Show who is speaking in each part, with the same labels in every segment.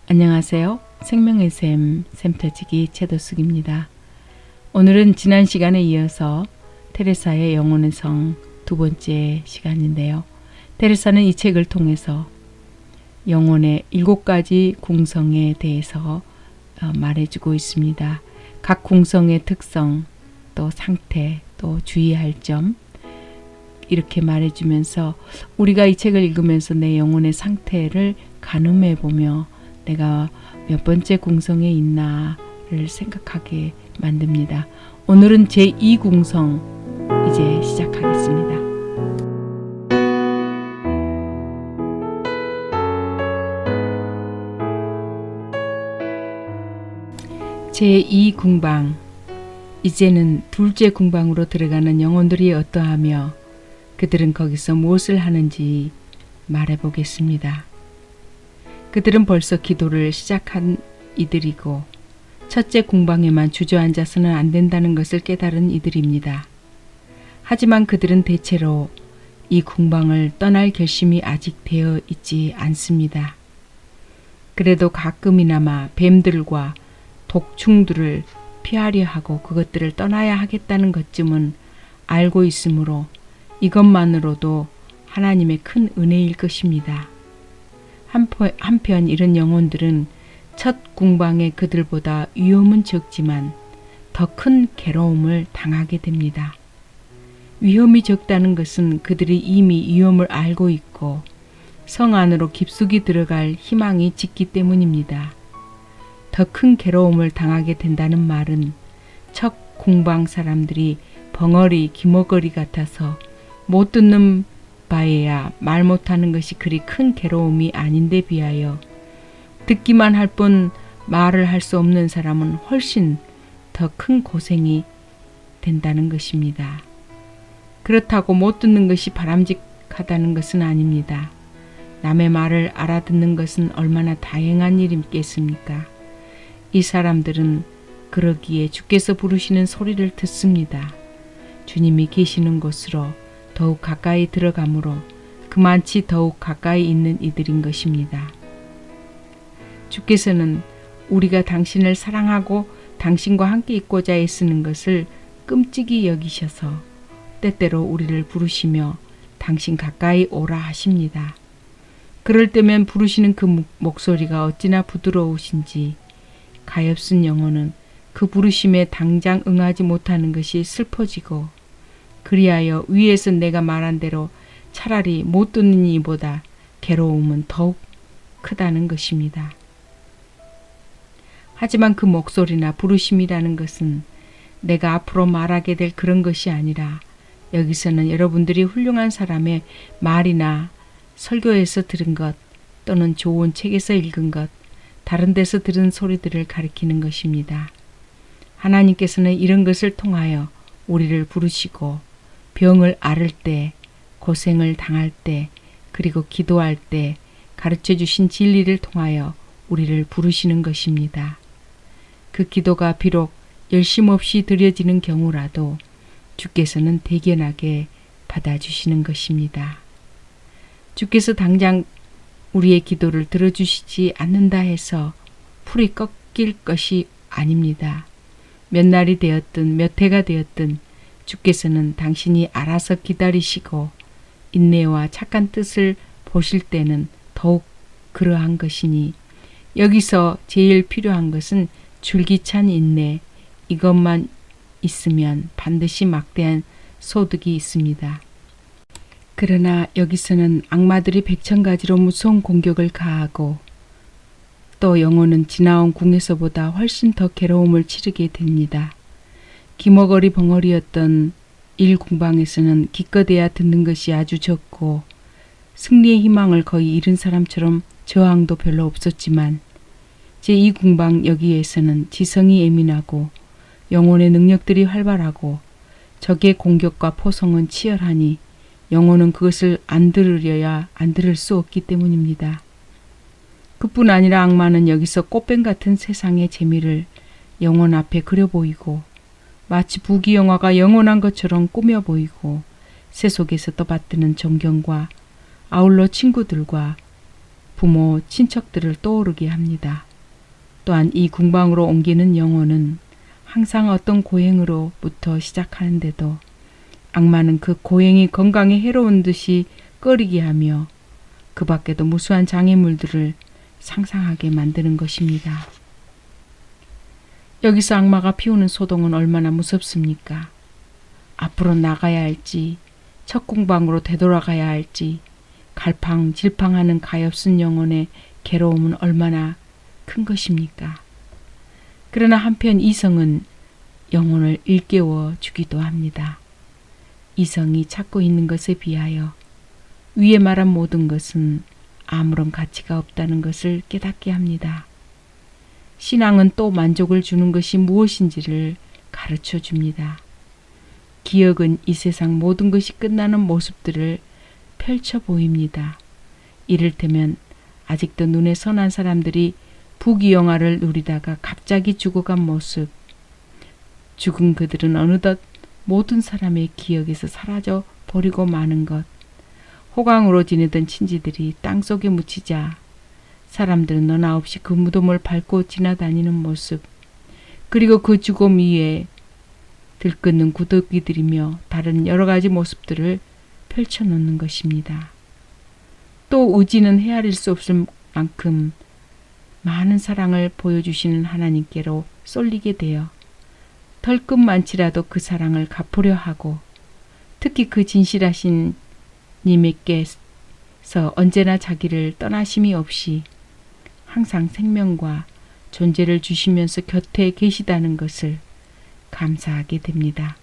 Speaker 1: 안녕하세요. 생명의 샘 터지기 최도숙입니다. 오늘은 지난 시간에 이어서 테레사의 영혼의 성 두 번째 시간인데요. 테레사는 이 책을 통해서 영혼의 7가지 궁성에 대해서 말해주고 있습니다. 각 궁성의 특성, 또 상태, 또 주의할 점 이렇게 말해주면서 우리가 이 책을 읽으면서 내 영혼의 상태를 가늠해보며 내가 몇 번째 궁성에 있나를 생각하게 만듭니다. 오늘은 제2궁성 이제 시작하겠습니다. 제2궁방 이제는 둘째 궁방으로 들어가는 영혼들이 어떠하며 그들은 거기서 무엇을 하는지 말해보겠습니다. 그들은 벌써 기도를 시작한 이들이고 첫째 궁방에만 주저앉아서는 안 된다는 것을 깨달은 이들입니다. 하지만 그들은 대체로 이 궁방을 떠날 결심이 아직 되어 있지 않습니다. 그래도 가끔이나마 뱀들과 독충들을 피하려 하고 그것들을 떠나야 하겠다는 것쯤은 알고 있으므로 이것만으로도 하나님의 큰 은혜일 것입니다. 한편 이런 영혼들은 첫 궁방의 그들보다 위험은 적지만 더 큰 괴로움을 당하게 됩니다. 위험이 적다는 것은 그들이 이미 위험을 알고 있고 성 안으로 깊숙이 들어갈 희망이 짙기 때문입니다. 더 큰 괴로움을 당하게 된다는 말은 첫 궁방 사람들이 벙어리, 기머거리 같아서 못 듣는 바에야 말 못하는 것이 그리 큰 괴로움이 아닌데 비하여 듣기만 할 뿐 말을 할 수 없는 사람은 훨씬 더 큰 고생이 된다는 것입니다. 그렇다고 못 듣는 것이 바람직하다는 것은 아닙니다. 남의 말을 알아듣는 것은 얼마나 다행한 일이겠습니까? 이 사람들은 그러기에 주께서 부르시는 소리를 듣습니다. 주님이 계시는 곳으로 더욱 가까이 들어가므로 그만치 더욱 가까이 있는 이들인 것입니다. 주께서는 우리가 당신을 사랑하고 당신과 함께 있고자 애쓰는 것을 끔찍이 여기셔서 때때로 우리를 부르시며 당신 가까이 오라 하십니다. 그럴 때면 부르시는 그 목소리가 어찌나 부드러우신지 가엾은 영혼은 그 부르심에 당장 응하지 못하는 것이 슬퍼지고 그리하여 위에서 내가 말한 대로 차라리 못 듣는 이보다 괴로움은 더욱 크다는 것입니다. 하지만 그 목소리나 부르심이라는 것은 내가 앞으로 말하게 될 그런 것이 아니라 여기서는 여러분들이 훌륭한 사람의 말이나 설교에서 들은 것 또는 좋은 책에서 읽은 것 다른 데서 들은 소리들을 가리키는 것입니다. 하나님께서는 이런 것을 통하여 우리를 부르시고 병을 앓을 때, 고생을 당할 때, 그리고 기도할 때 가르쳐 주신 진리를 통하여 우리를 부르시는 것입니다. 그 기도가 비록 열심 없이 드려지는 경우라도 주께서는 대견하게 받아주시는 것입니다. 주께서 당장 우리의 기도를 들어주시지 않는다 해서 풀이 꺾일 것이 아닙니다. 몇 날이 되었든 몇 해가 되었든 주께서는 당신이 알아서 기다리시고 인내와 착한 뜻을 보실 때는 더욱 그러한 것이니 여기서 제일 필요한 것은 줄기찬 인내, 이것만 있으면 반드시 막대한 소득이 있습니다. 그러나 여기서는 악마들이 백천가지로 무서운 공격을 가하고 또 영혼은 지나온 궁에서보다 훨씬 더 괴로움을 치르게 됩니다. 기머거리 벙어리였던 1궁방에서는 기껏해야 듣는 것이 아주 적고 승리의 희망을 거의 잃은 사람처럼 저항도 별로 없었지만 제2궁방 여기에서는 지성이 예민하고 영혼의 능력들이 활발하고 적의 공격과 포성은 치열하니 영혼은 그것을 안 들으려야 안 들을 수 없기 때문입니다. 그뿐 아니라 악마는 여기서 꽃뱀 같은 세상의 재미를 영혼 앞에 그려 보이고 마치 부귀영화가 영원한 것처럼 꾸며 보이고 새 속에서 떠받드는 존경과 아울러 친구들과 부모, 친척들을 떠오르게 합니다. 또한 이 궁방으로 옮기는 영혼은 항상 어떤 고행으로부터 시작하는데도 악마는 그 고행이 건강에 해로운 듯이 꺼리게 하며 그 밖에도 무수한 장애물들을 상상하게 만드는 것입니다. 여기서 악마가 피우는 소동은 얼마나 무섭습니까? 앞으로 나가야 할지, 첫 궁방으로 되돌아가야 할지, 갈팡질팡하는 가엾은 영혼의 괴로움은 얼마나 큰 것입니까? 그러나 한편 이성은 영혼을 일깨워 주기도 합니다. 이성이 찾고 있는 것에 비하여 위에 말한 모든 것은 아무런 가치가 없다는 것을 깨닫게 합니다. 신앙은 또 만족을 주는 것이 무엇인지를 가르쳐 줍니다. 기억은 이 세상 모든 것이 끝나는 모습들을 펼쳐 보입니다. 이를테면 아직도 눈에 선한 사람들이 부귀영화를 누리다가 갑자기 죽어간 모습, 죽은 그들은 어느덧 모든 사람의 기억에서 사라져 버리고 마는 것, 호강으로 지내던 친지들이 땅속에 묻히자 사람들은 너나 없이 그 무덤을 밟고 지나다니는 모습, 그리고 그 죽음 위에 들끓는 구더기들이며 다른 여러 가지 모습들을 펼쳐놓는 것입니다. 또 의지는 헤아릴 수 없을 만큼 많은 사랑을 보여주시는 하나님께로 쏠리게 되어 털끝만치라도 그 사랑을 갚으려 하고, 특히 그 진실하신 님에게서 언제나 자기를 떠나심이 없이 항상 생명과 존재를 주시면서 곁에 계시다는 것을 감사하게 됩니다.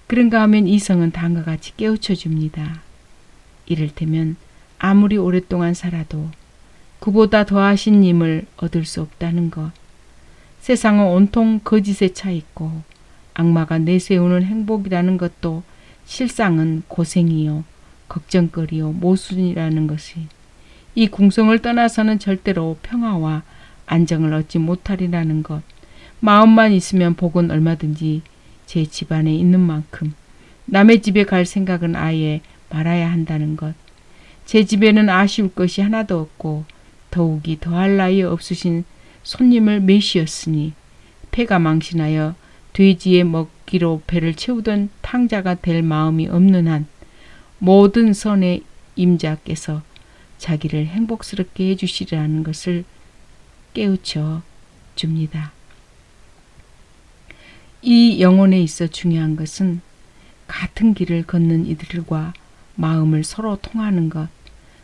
Speaker 1: 그런가 하면 이성은 다음과 같이 깨우쳐 줍니다. 이를테면 아무리 오랫동안 살아도 그보다 더하신 님을 얻을 수 없다는 것, 세상은 온통 거짓에 차 있고 악마가 내세우는 행복이라는 것도 실상은 고생이요 걱정거리요 모순이라는 것이, 이 궁성을 떠나서는 절대로 평화와 안정을 얻지 못하리라는 것, 마음만 있으면 복은 얼마든지 제 집안에 있는 만큼 남의 집에 갈 생각은 아예 말아야 한다는 것, 제 집에는 아쉬울 것이 하나도 없고 더욱이 더할 나위 없으신 손님을 메시었으니 폐가 망신하여 돼지의 먹기로 배를 채우던 탕자가 될 마음이 없는 한 모든 선의 임자께서 자기를 행복스럽게 해주시리라는 것을 깨우쳐 줍니다. 이 영혼에 있어 중요한 것은 같은 길을 걷는 이들과 마음을 서로 통하는 것,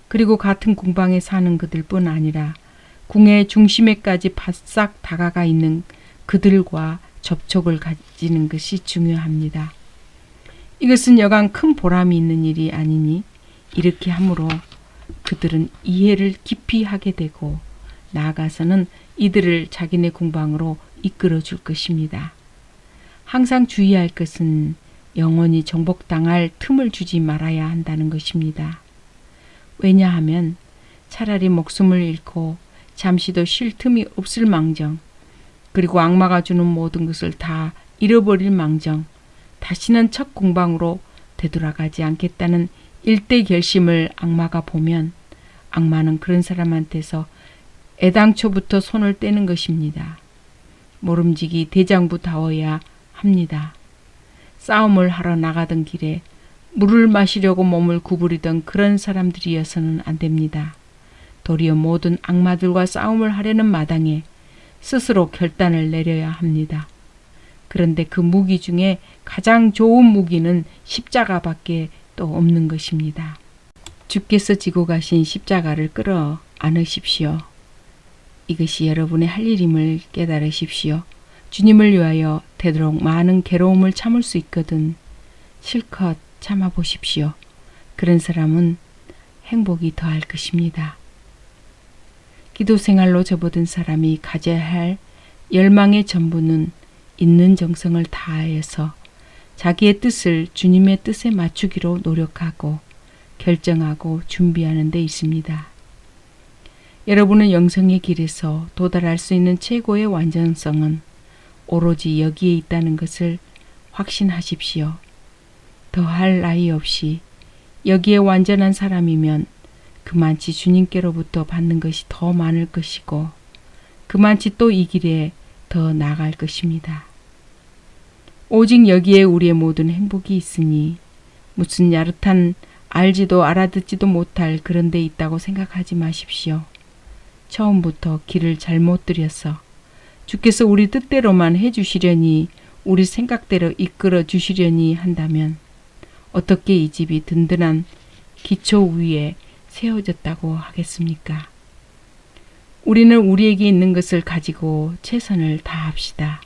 Speaker 1: 그리고 같은 궁방에 사는 그들뿐 아니라 궁의 중심에까지 바싹 다가가 있는 그들과 접촉을 가지는 것이 중요합니다. 이것은 여간 큰 보람이 있는 일이 아니니 이렇게 함으로 그들은 이해를 깊이 하게 되고 나아가서는 이들을 자기네 궁방으로 이끌어 줄 것입니다. 항상 주의할 것은 영원히 정복당할 틈을 주지 말아야 한다는 것입니다. 왜냐하면 차라리 목숨을 잃고 잠시도 쉴 틈이 없을 망정, 그리고 악마가 주는 모든 것을 다 잃어버릴 망정, 다시는 첫 궁방으로 되돌아가지 않겠다는 일대 결심을 악마가 보면 악마는 그런 사람한테서 애당초부터 손을 떼는 것입니다. 모름지기 대장부다워야 합니다. 싸움을 하러 나가던 길에 물을 마시려고 몸을 구부리던 그런 사람들이어서는 안 됩니다. 도리어 모든 악마들과 싸움을 하려는 마당에 스스로 결단을 내려야 합니다. 그런데 그 무기 중에 가장 좋은 무기는 십자가밖에 또 없는 것입니다. 주께서 지고 가신 십자가를 끌어 안으십시오. 이것이 여러분의 할 일임을 깨달으십시오. 주님을 위하여 되도록 많은 괴로움을 참을 수 있거든 실컷 참아보십시오. 그런 사람은 행복이 더할 것입니다. 기도 생활로 접어든 사람이 가져야 할 열망의 전부는 있는 정성을 다하여서 자기의 뜻을 주님의 뜻에 맞추기로 노력하고 결정하고 준비하는 데 있습니다. 여러분은 영성의 길에서 도달할 수 있는 최고의 완전성은 오로지 여기에 있다는 것을 확신하십시오. 더할 나위 없이 여기에 완전한 사람이면 그만치 주님께로부터 받는 것이 더 많을 것이고 그만치 또 이 길에 더 나아갈 것입니다. 오직 여기에 우리의 모든 행복이 있으니 무슨 야릇한 알지도 알아듣지도 못할 그런 데 있다고 생각하지 마십시오. 처음부터 길을 잘못 들여서 주께서 우리 뜻대로만 해주시려니 우리 생각대로 이끌어 주시려니 한다면 어떻게 이 집이 든든한 기초 위에 세워졌다고 하겠습니까? 우리는 우리에게 있는 것을 가지고 최선을 다합시다.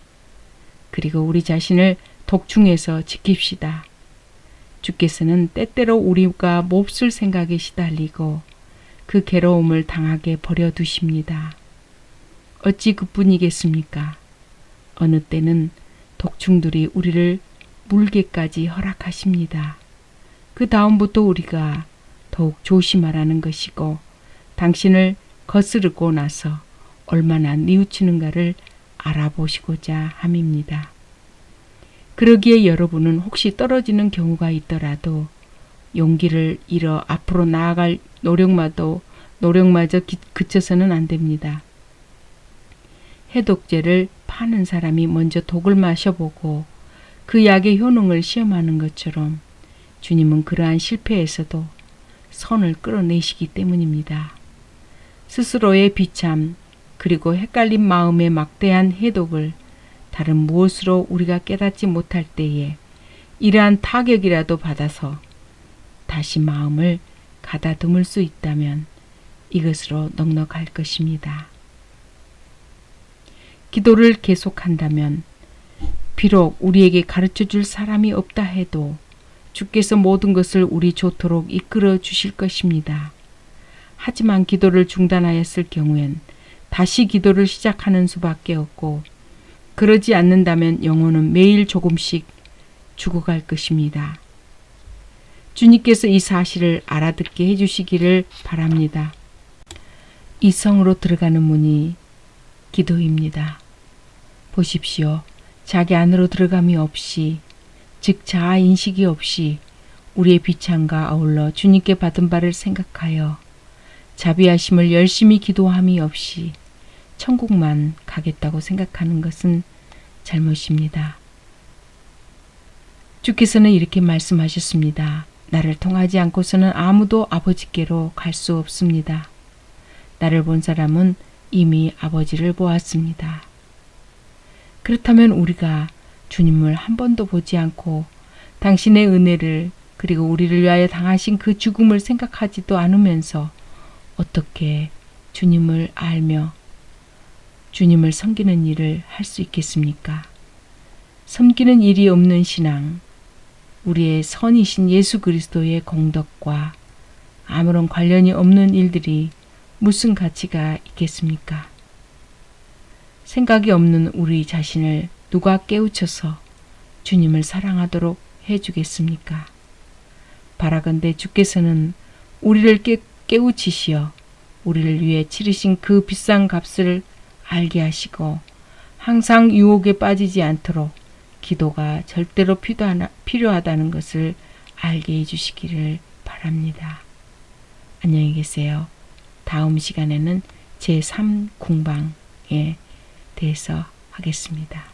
Speaker 1: 그리고 우리 자신을 독중에서 지킵시다. 주께서는 때때로 우리가 몹쓸 생각에 시달리고 그 괴로움을 당하게 버려두십니다. 어찌 그뿐이겠습니까? 어느 때는 독충들이 우리를 물게까지 허락하십니다. 그 다음부터 우리가 더욱 조심하라는 것이고 당신을 거스르고 나서 얼마나 뉘우치는가를 알아보시고자 함입니다. 그러기에 여러분은 혹시 떨어지는 경우가 있더라도 용기를 잃어 앞으로 나아갈 노력마저 그쳐서는 안 됩니다. 해독제를 파는 사람이 먼저 독을 마셔보고 그 약의 효능을 시험하는 것처럼 주님은 그러한 실패에서도 선을 끌어내시기 때문입니다. 스스로의 비참 그리고 헷갈린 마음의 막대한 해독을 다른 무엇으로 우리가 깨닫지 못할 때에 이러한 타격이라도 받아서 다시 마음을 가다듬을 수 있다면 이것으로 넉넉할 것입니다. 기도를 계속한다면 비록 우리에게 가르쳐 줄 사람이 없다 해도 주께서 모든 것을 우리 좋도록 이끌어 주실 것입니다. 하지만 기도를 중단하였을 경우엔 다시 기도를 시작하는 수밖에 없고 그러지 않는다면 영혼은 매일 조금씩 죽어갈 것입니다. 주님께서 이 사실을 알아듣게 해주시기를 바랍니다. 이 성으로 들어가는 문이 기도입니다. 보십시오. 자기 안으로 들어감이 없이 즉 자아 인식이 없이 우리의 비참과 아울러 주님께 받은 바를 생각하여 자비하심을 열심히 기도함이 없이 천국만 가겠다고 생각하는 것은 잘못입니다. 주께서는 이렇게 말씀하셨습니다. 나를 통하지 않고서는 아무도 아버지께로 갈 수 없습니다. 나를 본 사람은 이미 아버지를 보았습니다. 그렇다면 우리가 주님을 한 번도 보지 않고 당신의 은혜를 그리고 우리를 위하여 당하신 그 죽음을 생각하지도 않으면서 어떻게 주님을 알며 주님을 섬기는 일을 할 수 있겠습니까? 섬기는 일이 없는 신앙, 우리의 선이신 예수 그리스도의 공덕과 아무런 관련이 없는 일들이 무슨 가치가 있겠습니까? 생각이 없는 우리 자신을 누가 깨우쳐서 주님을 사랑하도록 해주겠습니까? 바라건대 주께서는 우리를 깨우치시어 우리를 위해 치르신 그 비싼 값을 알게 하시고 항상 유혹에 빠지지 않도록 기도가 절대로 필요하다는 것을 알게 해주시기를 바랍니다. 안녕히 계세요. 다음 시간에는 제3공방에 대해서 하겠습니다.